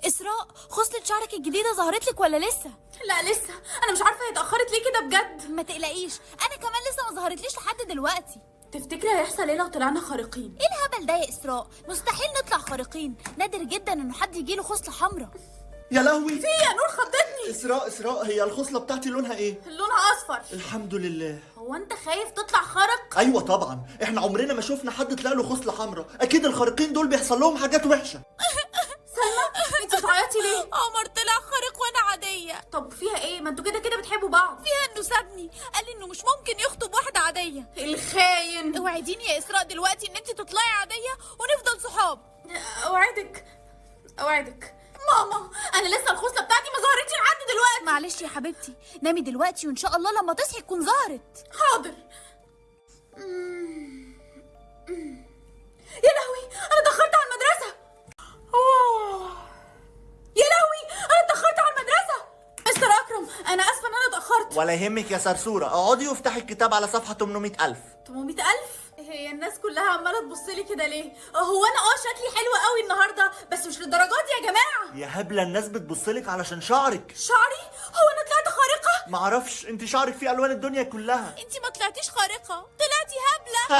اسراء، خصلة شعرك الجديدة ظهرت لك ولا لسه؟ لا لسه، انا مش عارفه هي اتاخرت ليه كده بجد. ما تقلقيش، انا كمان لسه ما ظهرتليش لحد دلوقتي. تفتكري هيحصل ايه لو طلعنا خارقين؟ ايه الهبل ده يا اسراء؟ مستحيل نطلع خارقين، نادر جدا انه حد يجيله خصلة حمراء. يا لهوي، في يا نور خضتني. اسراء هي الخصله بتاعتي لونها ايه؟ لونها اصفر. الحمد لله. هو انت خايف تطلع خارق؟ ايوه طبعا، احنا عمرنا ما شفنا حد طلع له خصله حمراء، اكيد الخارقين دول بيحصل لهم حاجات وحشه. سلمى انت بتعيطي ليه؟ عمر طلع خارق وانا عادية. طب فيها ايه؟ ما انتوا كده كده بتحبوا بعض. فيها انه سابني، قال لي انه مش ممكن يخطب واحدة عادية. الخاين. اوعديني يا اسراء دلوقتي ان انت تطلعي عادية ونفضل صحاب. اوعدك. ماما انا لسه الخصله بتاعتي ما ظهرتش لحد دلوقتي. معلش يا حبيبتي، نامي دلوقتي وان شاء الله لما تصحي تكون ظهرت. حاضر. يا لهوي انا اتاخرت على المدرسه. يا لهوي انا اتاخرت على المدرسه. مستر اكرم انا اسفه ان انا اتاخرت. ولا يهمك يا صرصوره، اقعدي وافتحي الكتاب على صفحه 800,000. 800,000؟ هي الناس كلها عماله تبص لي كده ليه؟ هو انا شكلي حلو قوي النهارده، بس مش للدرجات دي يا جماعه. يا هبله، الناس بتبصلك علاشان شعرك. شعري؟ هو انا طلعت خارقه؟ معرفش، انت شعرك فيه الوان الدنيا كلها. انت ما طلعتيش خارقة، طلعتي هبلة.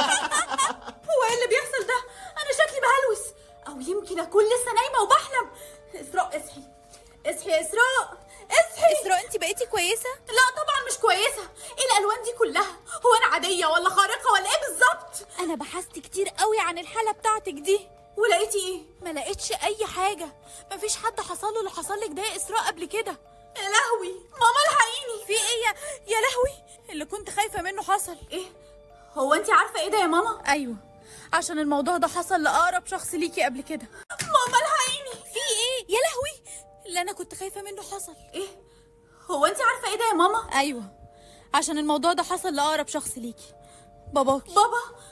هو ايه اللي بيحصل ده؟ انا شكلي بهلوس، او يمكن اكون لسه نايمه وبحلم. اسراء اصحي، اصحي يا اسراء، اصحي. اسراء انت بقيتي كويسة؟ لا طبعا مش كويسه. ايه الالوان دي كلها؟ هو انا عاديه ولا خارقه ولا ايه بالظبط؟ انا بحثت كتير قوي عن الحالة بتاعتك دي، ولقيتي ايه؟ ما لقيتش اي حاجة. مفيش حد حصل له اللي حصل لك ده يا اسراء قبل كده. يا لهوي ماما الحقيني. في ايه يا لهوي؟ اللي كنت خايفة منه حصل. ايه؟ هو انت عارفه ايه ده يا ماما؟ ايوه، عشان الموضوع ده حصل لأقرب شخص ليكي قبل كده. ماما الحقيني. في ايه يا لهوي؟ اللي انا كنت خايفة منه حصل. ايه؟ هو انت عارفه ايه ده يا ماما؟ ايوه، عشان الموضوع ده حصل لأقرب شخص ليكي، باباكي. بابا؟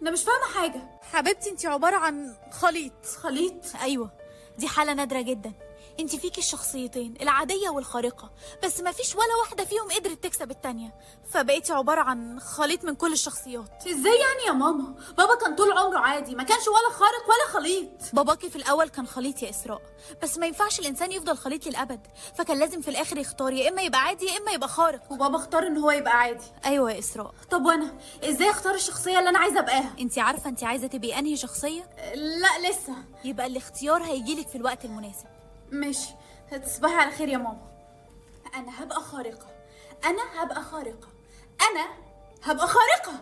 انا مش فاهمه حاجه. حبيبتي انت عبارة عن خليط. خليط؟ ايوه، دي حالة نادرة جدا. انت فيكي الشخصيتين، العادية والخارقة، بس مفيش ولا واحدة فيهم قدرت تكسب التانية، فبقيتي عبارة عن خليط من كل الشخصيات. ازاي يعني يا ماما؟ بابا كان طول عمره عادي، ما كانش ولا خارق ولا خليط. باباكي في الأول كان خليط يا إسراء، بس ما ينفعش الإنسان يفضل خليط للأبد، فكان لازم في الآخر يختار يا إما يبقى عادي يا إما يبقى خارق. وبابا اختار ان هو يبقى عادي. أيوة يا إسراء. طب وانا ازاي اختار الشخصيه اللي انا عايزه ابقاها؟ انت عارفة انت عايزة تبقي أنهي شخصية؟ لا لسه. يبقى الاختيار هيجيلك في الوقت المناسب. ماشي، تصبحي على خير يا ماما. انا هبقى خارقه، انا هبقى خارقه، انا هبقى خارقه.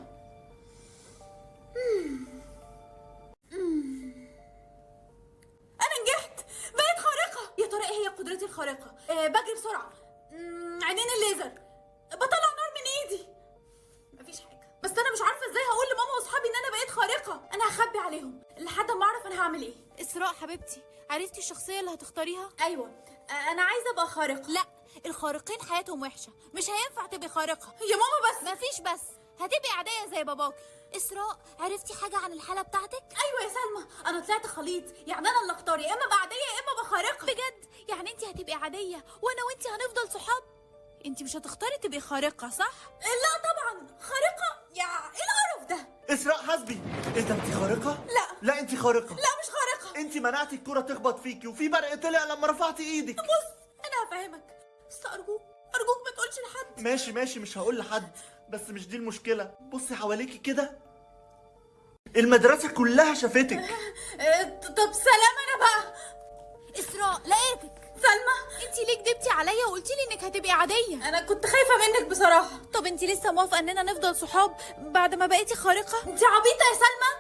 انا نجحت، بقيت خارقه. يا ترى ايه هي قدرتي الخارقه؟ بجري بسرعه، عينين الليزر، بطلع نار من ايدي. مفيش حاجه، بس انا مش عارفه ازاي هقول لماما واصحابي ان انا بقيت خارقه. انا هخبي عليهم لحد ما اعرف انا هعمل ايه. إسراء حبيبتي، عرفتي الشخصية اللي هتختاريها؟ ايوه، انا عايزه ابقى خارقه. لا، الخارقين حياتهم وحشة، مش هينفع تبقي خارقة. يا ماما بس. مفيش بس، هتبقي عادية زي باباكي. إسراء، عرفتي حاجة عن الحالة بتاعتك؟ ايوه يا سلمى، انا طلعت خليط، يعني انا اللي اختار يا اما ابقى عاديه يا اما ابقى خارقه. بجد؟ يعني انت هتبقي عادية وانا وانت هنفضل صحاب؟ انت مش هتختاري تبقي خارقة صح؟ لا طبعا خارقه، يا ايه القرف ده؟ اسراء حسبي، ايه ده، انت خارقه؟ لا انت خارقه. لا مش خارقه. انت منعتي الكرة تخبط فيكي وفي برق طلع لما رفعتي ايدك. بص انا هفهمك، بس ارجوك ما تقولش لحد. ماشي مش هقول لحد، بس مش دي المشكلة. بصي حواليكي كده، المدرسة كلها شافتك. طب سلام انا بقى. إسراء، لقيتك. سلمى انت ليه كدبتي عليا وقلتي لي انك هتبقي عادية؟ انا كنت خايفه منك بصراحه. طب انت لسه موافقة اننا نفضل صحاب بعد ما بقيتي خارقة؟ انت عبيطه يا سلمى.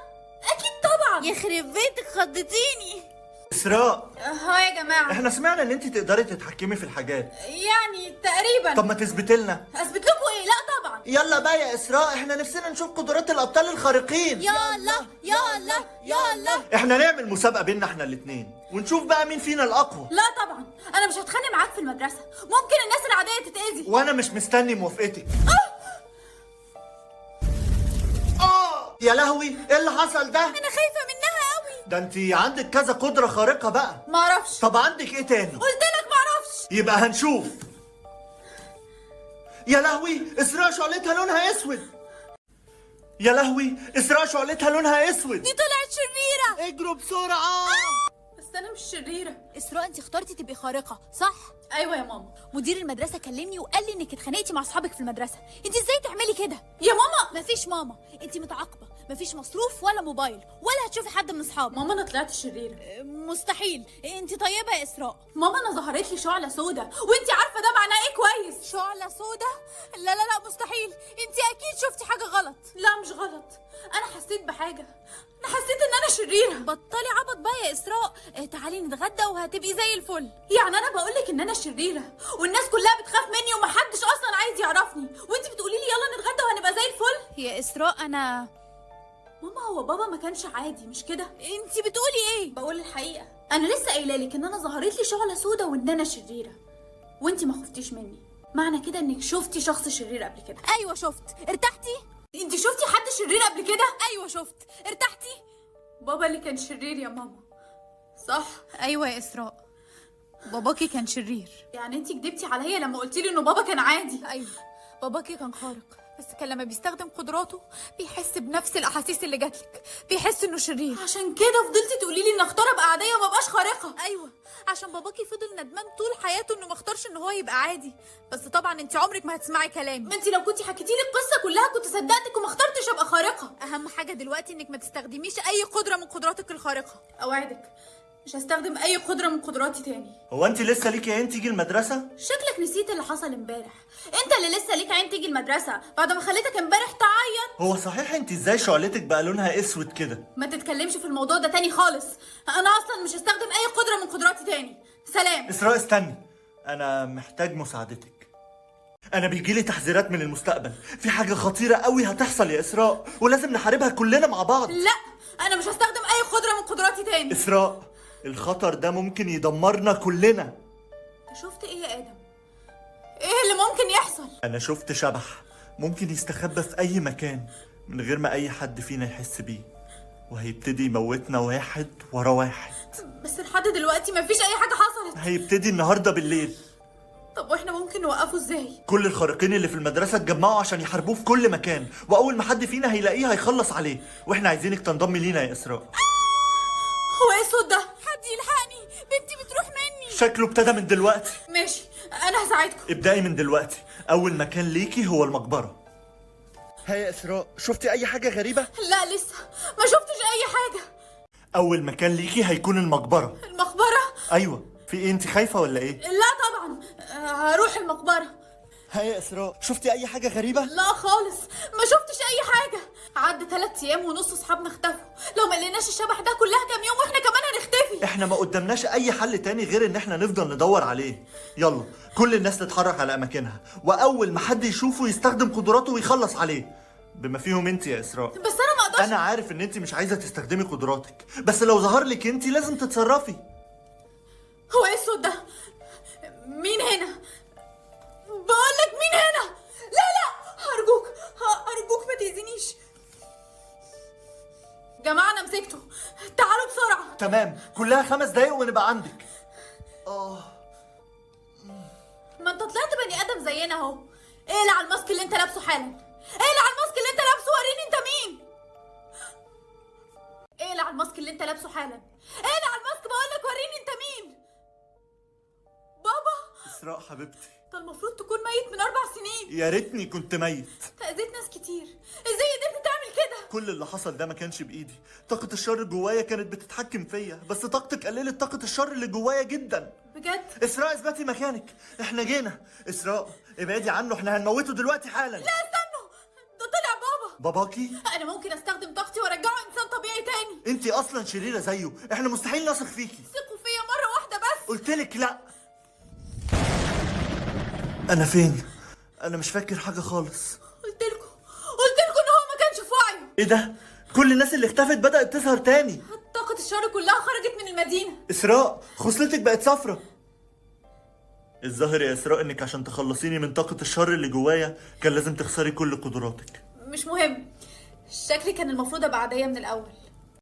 اكيد طبعا. يخرب بيتك، خضتيني. اسراء، ها يا جماعه، احنا سمعنا ان انت تقدري تتحكمي في الحاجات. يعني تقريبا. طب ما تثبتي لنا. اثبت لكم ايه؟ لا طبعا. يلا بقى يا اسراء، احنا نفسنا نشوف قدرات الابطال الخارقين. يلا. احنا نعمل مسابقة بيننا احنا الاتنين ونشوف بقى مين فينا الاقوى. لا طبعا، انا مش هتخانق معاك في المدرسه، ممكن الناس العاديه تتاذي. وانا مش مستني موافقتك. يا لهوي، ايه اللي حصل ده؟ انا خايفة منها قوي. ده انت عندك كذا قدرة خارقة بقى. معرفش. طب عندك ايه تاني؟ قلت لك معرفش. يبقى هنشوف. يا لهوي، اسراء شعلتها لونها اسود. يا لهوي، اسراء شعلتها لونها اسود. دي طلعت شريرة. اجروا بسرعة. بس انا مش شريره. اسراء انت اخترتي تبقي خارقه صح؟ ايوه يا ماما. مدير المدرسه كلمني وقال لي انك اتخانقتي مع اصحابك في المدرسه. انت ازاي تعملي كده؟ يا ماما. مفيش ماما، انت متعاقبه، مفيش مصروف ولا موبايل ولا هتشوفي حد من اصحابك. ماما انا طلعت شريره. مستحيل، انت طيبه يا اسراء. ماما انا ظهرت لي شعله سودا وانت عارفه ده معناه ايه كويس. شعله سودا؟ لا لا لا مستحيل، انت اكيد شفتي حاجه غلط. لا مش غلط، انا حسيت بحاجه، انا حسيت ان انا شريره. بطلي عبط بقى يا اسراء، تعالي نتغدى وهتبقي زي الفل. يعني انا بقولك ان انا شريره والناس كلها بتخاف مني ومحدش اصلا عايز يعرفني، وانت بتقولي لي يلا نتغدى وهنبقى زي الفل. يا اسراء انا ماما هو بابا ما كانش عادي مش كده؟ انت بتقولي ايه؟ بقول الحقيقه، انا لسه قايله لك ان انا ظهرت لي شعله سودا وان انا شريره وانت ما خفتيش مني، معنى كده انك شفتي شخص شرير قبل كده. ايوه شفت. ارتحتي؟ انت شفتي حد شرير قبل كده؟ ايوه شفت. ارتحتي؟ بابا اللي كان شرير يا ماما صح؟ ايوه يا اسراء، باباكي كان شرير. يعني انت كدبتي عليا لما قلتي لي انه بابا كان عادي. ايوه باباكي كان خارق، بس كان لما بيستخدم قدراته بيحس بنفس الاحاسيس اللي جاتلك، بيحس انه شرير. عشان كده فضلتي تقولي لي ان اختار ابقى عاديه وما ابقاش خارقه. ايوه عشان باباكي فضل ندمان طول حياته انه ما اختارش ان هو يبقى عادي، بس طبعا انت عمرك ما هتسمعي كلامي. ما انت لو كنتي حكيتي لي القصه كلها كنت صدقتك وما اخترتش ابقى خارقه. اهم حاجه دلوقتي انك ما تستخدميش اي قدره من قدراتك الخارقه. اوعدك مش هستخدم اي قدره من قدراتي تاني. هو انت لسه ليكي عين تيجي المدرسه؟ شكلك نسيت اللي حصل امبارح. انت اللي لسه ليك عين تيجي المدرسه بعد ما خليتك امبارح تعيط. هو صحيح انت ازاي شعلتك بقى لونها اسود كده؟ ما تتكلمش في الموضوع ده تاني خالص، انا اصلا مش هستخدم اي قدره من قدراتي تاني. سلام. اسراء استني، انا محتاج مساعدتك. انا بيجيلي تحذيرات من المستقبل، في حاجه خطيره قوي هتحصل يا اسراء ولازم نحاربها كلنا مع بعض. لا انا مش هستخدم اي قدره من قدراتي تاني. اسراء الخطر ده ممكن يدمرنا كلنا. انت شفت ايه يا ادم؟ ايه اللي ممكن يحصل؟ انا شفت شبح ممكن يستخبى في اي مكان من غير ما اي حد فينا يحس بيه، وهيبتدي يموتنا واحد ورا واحد. بس لحد دلوقتي مفيش اي حاجه حصلت. هيبتدي النهارده بالليل. طب واحنا ممكن نوقفه ازاي؟ كل الخارقين اللي في المدرسة اتجمعوا عشان يحاربوه في كل مكان، وأول ما حد فينا هيلاقيه هيخلص عليه، وإحنا عايزينك تنضمي لينا يا إسراء. هو ايه الصوت ده؟ حد يلحقني، بنتي بتروح مني. شكله ابتدى من دلوقتي. ماشي انا هساعدكم. ابدأي من دلوقتي، أول مكان ليكي هو المقبرة. ها يا إسراء، شفتي أي حاجة غريبة؟ لا لسه ما شفتش اي حاجه. أول مكان ليكي هيكون المقبرة. المقبره؟ أيوة، في إيه، أنت خايفة ولا إيه؟ لا طبعا، هروح المقبره. ها يا إسراء، شفتي أي حاجة غريبة؟ لا خالص ما شفتش اي حاجه. عدى 3 ايام ونص اصحابنا اختفوا، لو ما لقيناش الشبح ده كلها كام يوم واحنا كمان هنختفي. إحنا ما قدامناش أي حل تاني غير إن إحنا نفضل ندور عليه. يلا كل الناس تتحرك على أماكنها، وأول ما حد يشوفه يستخدم قدراته ويخلص عليه، بما فيهم انت يا اسراء. بس انا ما اقدرش. انا عارف ان انت مش عايزه تستخدمي قدراتك، بس لو ظهر لك انت لازم تتصرفي. هو ايه الصوت ده؟ مين هنا؟ بقول لك مين هنا؟ لا لا ارجوك ارجوك ما تاذينيش. جماعه انا مسكته، تعالوا بسرعه. تمام، كلها 5 دقايق ونبقى عندك. ما انت طلعت بني ادم زينا اهو. اقلع الماسك اللي انت لابسه حالا. اقلع الماسك اللي انت لابسه، وريني انت مين. اقلع الماسك اللي انت لابسه حالا. اقلع الماسك بقول لك، وريني انت مين. بابا. اسراء حبيبتي، انت المفروض تكون ميت من 4 سنين. يا ريتني كنت ميت. اذيت ناس كتير، ازاي قدرت تعمل كده؟ كل اللي حصل ده ما كانش بايدي، طاقة الشر جوايا كانت بتتحكم فيا، بس طاقتك قللت طاقة الشر اللي جوايا جدا. بجد؟ اسراء اثبتي مكانك، احنا جينا. اسراء ابعدي عنه، احنا هنموته دلوقتي حالا. لا استنوا، ده طلع بابا. باباكي؟ انا ممكن استخدم طاقتي وارجعه انسان طبيعي تاني. انت اصلا شريرة زيه، احنا مستحيل نثق فيكي. ثقوا فيا مرة واحدة بس. قلتلك لا. انا فين؟ انا مش فاكر حاجة خالص. قلت لكم ان هو ما كانش في وعيه. ايه ده؟ كل الناس اللي اختفت بدأت تظهر تاني. طاقة الشر كلها خرجت من المدينة. اسراء خصلتك بقت صفرة. الظاهر يا اسراء انك عشان تخلصيني من طاقة الشر اللي جوايا كان لازم تخسري كل قدراتك. مش مهم، شكلي كان المفروض ابقى عادية من الاول.